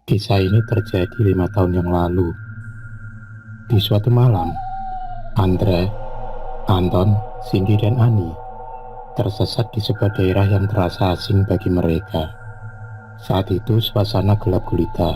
Kisah ini terjadi 5 tahun yang lalu. Di suatu malam, Andre, Anton, Cindy, dan Ani tersesat di sebuah daerah yang terasa asing bagi mereka. Saat itu suasana gelap gulita.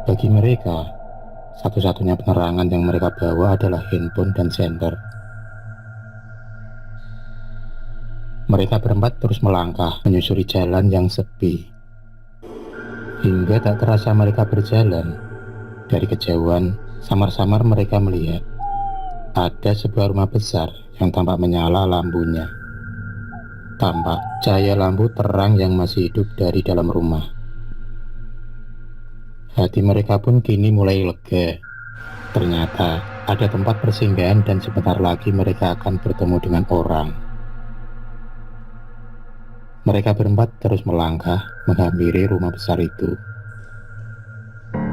Bagi mereka, satu-satunya penerangan yang mereka bawa adalah handphone dan senter. Mereka berempat terus melangkah menyusuri jalan yang sepi. Hingga tak terasa mereka berjalan, dari kejauhan, samar-samar mereka melihat ada sebuah rumah besar yang tampak menyala lampunya. Tampak cahaya lampu terang yang masih hidup dari dalam rumah. Hati mereka pun kini mulai lega. Ternyata ada tempat persinggahan dan sebentar lagi mereka akan bertemu dengan orang. Mereka berempat terus melangkah menghampiri rumah besar itu.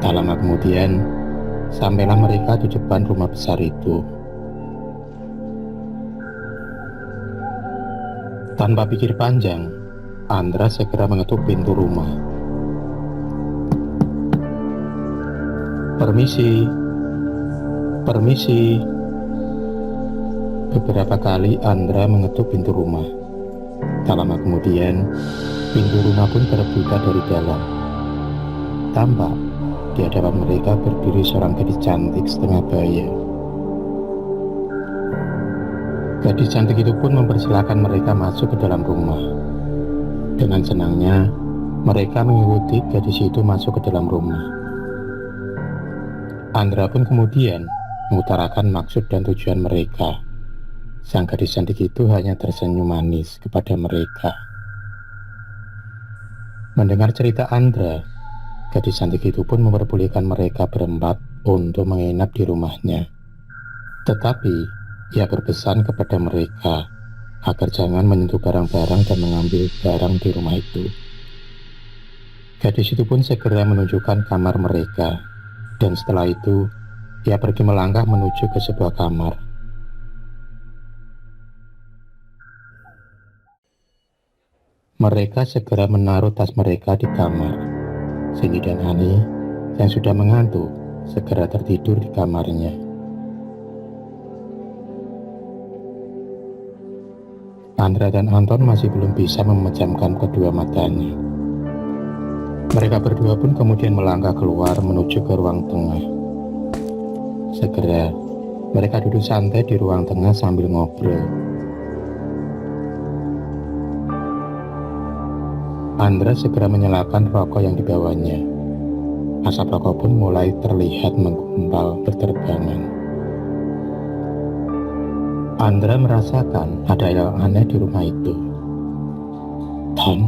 Tak lama kemudian, sampailah mereka di depan rumah besar itu. Tanpa pikir panjang, Andra segera mengetuk pintu rumah. "Permisi, permisi." Beberapa kali Andra mengetuk pintu rumah. Tak lama kemudian, pintu rumah pun terbuka dari dalam. Tampak di hadapan mereka berdiri seorang gadis cantik setengah baya. Gadis cantik itu pun mempersilahkan mereka masuk ke dalam rumah. Dengan senangnya, mereka mengikuti gadis itu masuk ke dalam rumah. Andra pun kemudian mengutarakan maksud dan tujuan mereka. Sang gadis cantik itu hanya tersenyum manis kepada mereka. Mendengar cerita Andra, gadis cantik itu pun memperbolehkan mereka berempat untuk menginap di rumahnya. Tetapi ia berpesan kepada mereka agar jangan menyentuh barang-barang dan mengambil barang di rumah itu. Gadis itu pun segera menunjukkan kamar mereka, dan setelah itu ia pergi melangkah menuju ke sebuah kamar. Mereka segera menaruh tas mereka di kamar. Cindy dan Ani yang sudah mengantuk segera tertidur di kamarnya. Andra dan Anton masih belum bisa memejamkan kedua matanya. Mereka berdua pun kemudian melangkah keluar menuju ke ruang tengah. Segera mereka duduk santai di ruang tengah sambil ngobrol. Andra segera menyalakan rokok yang dibawanya. Asap rokok pun mulai terlihat menggumpal berterbangan. Andra merasakan ada yang aneh di rumah itu. "Tom,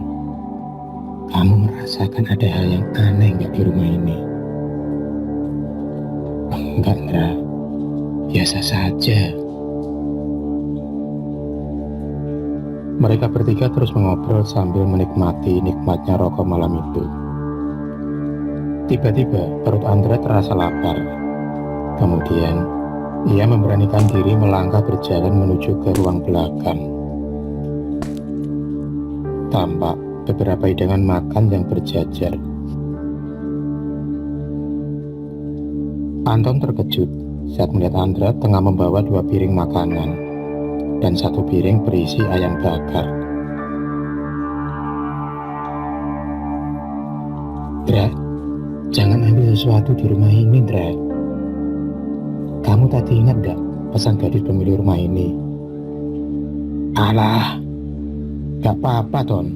kamu merasakan ada hal yang aneh nggak di rumah ini?" "Enggak, Andra. Biasa saja." Mereka bertiga terus mengobrol sambil menikmati nikmatnya rokok malam itu. Tiba-tiba perut Andra terasa lapar. Kemudian ia memberanikan diri melangkah berjalan menuju ke ruang belakang. Tampak beberapa hidangan makan yang berjajar. Anton terkejut saat melihat Andra tengah membawa 2 piring makanan dan 1 piring berisi ayam bakar. "Dra, jangan ambil sesuatu di rumah ini, Dra. Kamu tadi ingat gak pesan gadis pemilik rumah ini?" "Alah, gak apa-apa, Ton.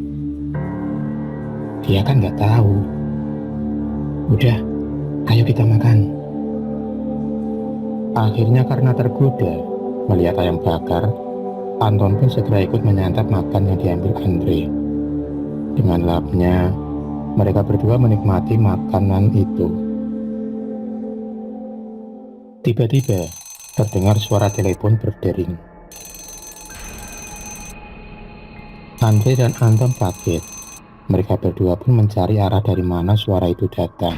Dia kan gak tahu. Udah, ayo kita makan." Akhirnya karena tergoda melihat ayam bakar, Anton pun segera ikut menyantap makan yang diambil Andre. Dengan lahapnya, mereka berdua menikmati makanan itu. Tiba-tiba, terdengar suara telepon berdering. Andre dan Anton kaget. Mereka berdua pun mencari arah dari mana suara itu datang.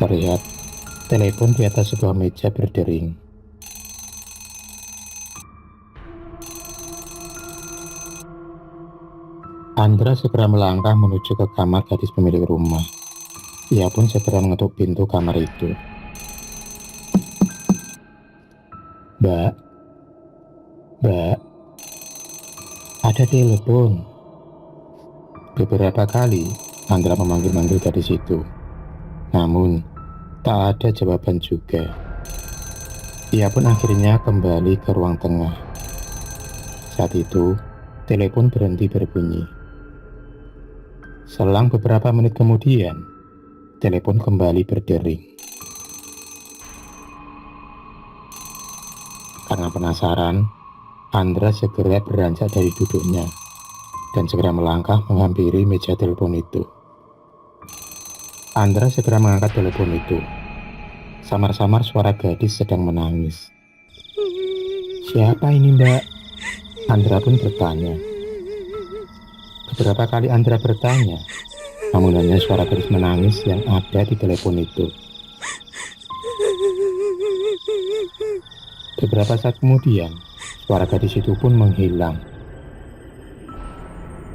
Terlihat telepon di atas sebuah meja berdering. Andra segera melangkah menuju ke kamar gadis pemilik rumah. Ia pun segera mengetuk pintu kamar itu. Mbak, Mbak, ada telepon. Beberapa kali Andra memanggil-manggil gadis itu, namun tak ada jawaban juga. Ia pun akhirnya kembali ke ruang tengah. Saat itu, telepon berhenti berbunyi. Selang beberapa menit kemudian, telepon kembali berdering. Karena penasaran, Andra segera beranjak dari duduknya dan segera melangkah menghampiri meja telepon itu. Andra segera mengangkat telepon itu. Samar-samar suara gadis sedang menangis. "Siapa ini, Mbak?" Andra pun bertanya. Beberapa kali Andra bertanya, namun hanya suara gadis menangis yang ada di telepon itu. Beberapa saat kemudian, suara gadis itu pun menghilang.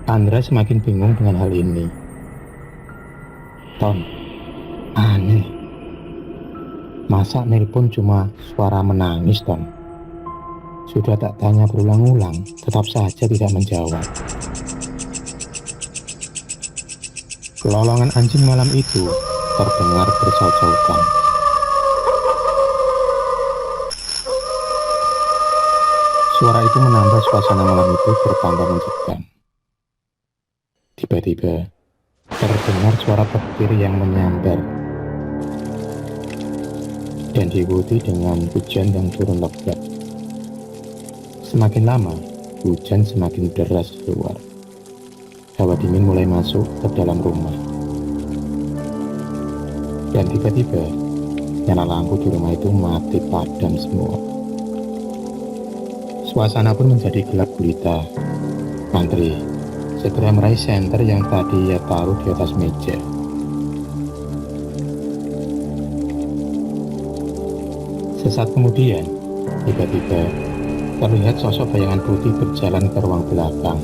Andra semakin bingung dengan hal ini. Ton, aneh. Masa nelpon cuma suara menangis, Ton? Sudah tak tanya berulang-ulang, tetap saja tidak menjawab. Kelolongan anjing malam itu terdengar bersaut-sautan. Suara itu menambah suasana malam itu bertambah mencekam. Tiba-tiba, terdengar suara petir yang menyambar dan diikuti dengan hujan yang turun lebat. Semakin lama, hujan semakin deras keluar. Hawa dingin mulai masuk ke dalam rumah. Dan tiba-tiba, nyala lampu di rumah itu mati padam semua. Suasana pun menjadi gelap gulita. Andri segera meraih senter yang tadi ia taruh di atas meja. Sesaat kemudian, tiba-tiba terlihat sosok bayangan putih berjalan ke ruang belakang.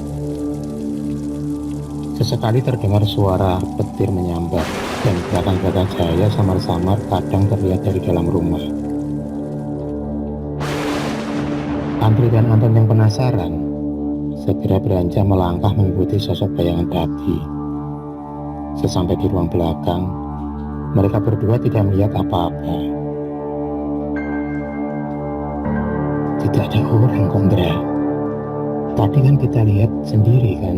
Sesekali terdengar suara petir menyambar, dan belakang-belakang cahaya samar-samar kadang terlihat dari dalam rumah. Andri dan Anton yang penasaran segera beranjak melangkah mengikuti sosok bayangan tadi. Sesampai di ruang belakang, mereka berdua tidak melihat apa-apa. Tidak ada orang, Kondra. Tadi kan kita lihat sendiri kan,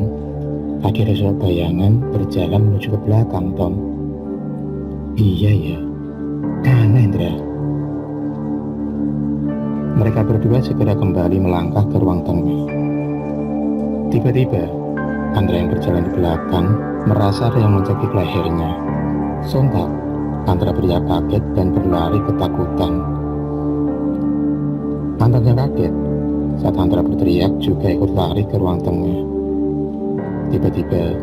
tadi ada sosok bayangan berjalan menuju ke belakang, Tom. Iya ya, aneh, Indra. Mereka berdua segera kembali melangkah ke ruang tengah. Tiba-tiba, Andra yang berjalan di belakang merasa ada yang mencekik lehernya. Sontak, Andra berteriak kaget dan berlari ketakutan. Anton yang kaget saat Andra berteriak juga ikut lari ke ruang tengah. Tiba-tiba,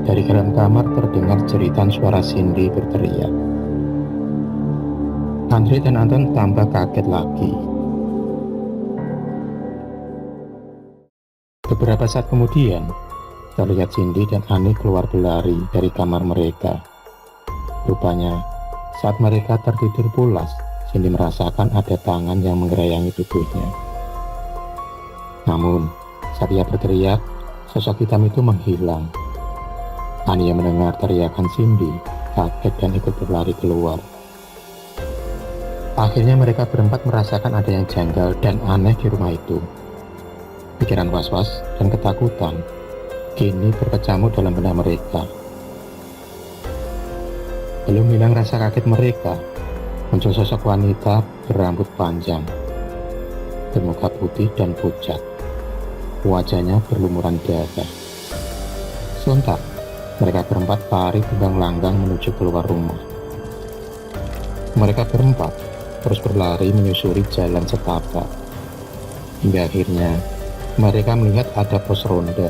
dari dalam kamar terdengar jeritan suara Cindy berteriak. Andre dan Anton tambah kaget lagi. Beberapa saat kemudian, terlihat Cindy dan Ani keluar berlari dari kamar mereka. Rupanya, saat mereka tertidur pulas, Cindy merasakan ada tangan yang menggerayangi tubuhnya. Namun, saat ia berteriak, sosok hitam itu menghilang. Ani yang mendengar teriakan Cindy, kaget dan ikut berlari keluar. Akhirnya mereka berempat merasakan ada yang janggal dan aneh di rumah itu. Pikiran was-was dan ketakutan kini berkecamuk dalam benak mereka. Belum hilang rasa kaget mereka, muncul sosok wanita berambut panjang, bermuka putih dan pucat. Wajahnya berlumuran darah. Sontak, mereka berempat lari terbang-langgang menuju keluar rumah. Mereka berempat terus berlari menyusuri jalan setapak. Hingga akhirnya, mereka melihat ada pos ronda.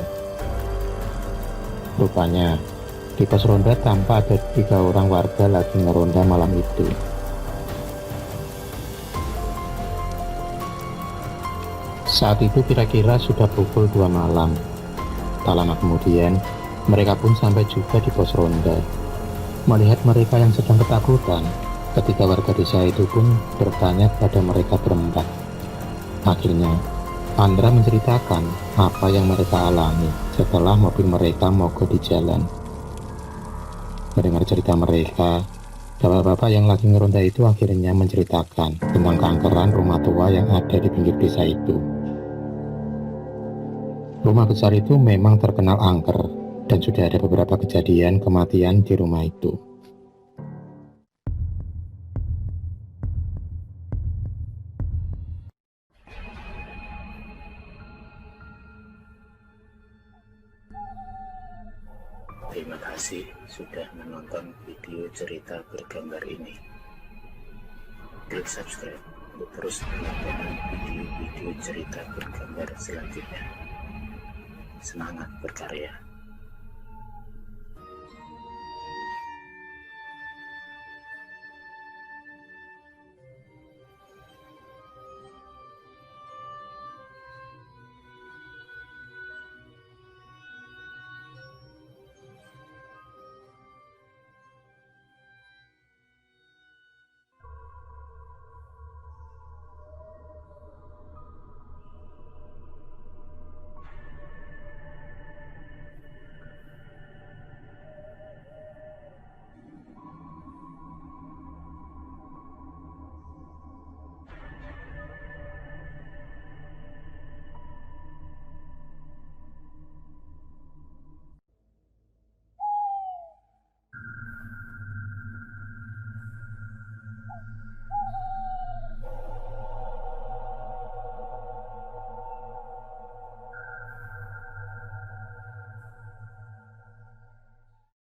Rupanya, di pos ronda tampak ada 3 orang warga lagi ngeronda malam itu. Saat itu kira-kira sudah pukul 2 malam. Tak lama kemudian, mereka pun sampai juga di pos ronda. Melihat mereka yang sedang ketakutan, ketika warga desa itu pun bertanya kepada mereka berempat. Akhirnya, Andra menceritakan apa yang mereka alami setelah mobil mereka mogok di jalan. Mendengar cerita mereka, bapak-bapak yang lagi ngeronda itu akhirnya menceritakan tentang keangkeran rumah tua yang ada di pinggir desa itu. Rumah besar itu memang terkenal angker, dan sudah ada beberapa kejadian kematian di rumah itu. Terima kasih sudah menonton video cerita bergambar ini. Klik subscribe untuk terus mendapatkan video-video cerita bergambar selanjutnya. Semangat berkarya.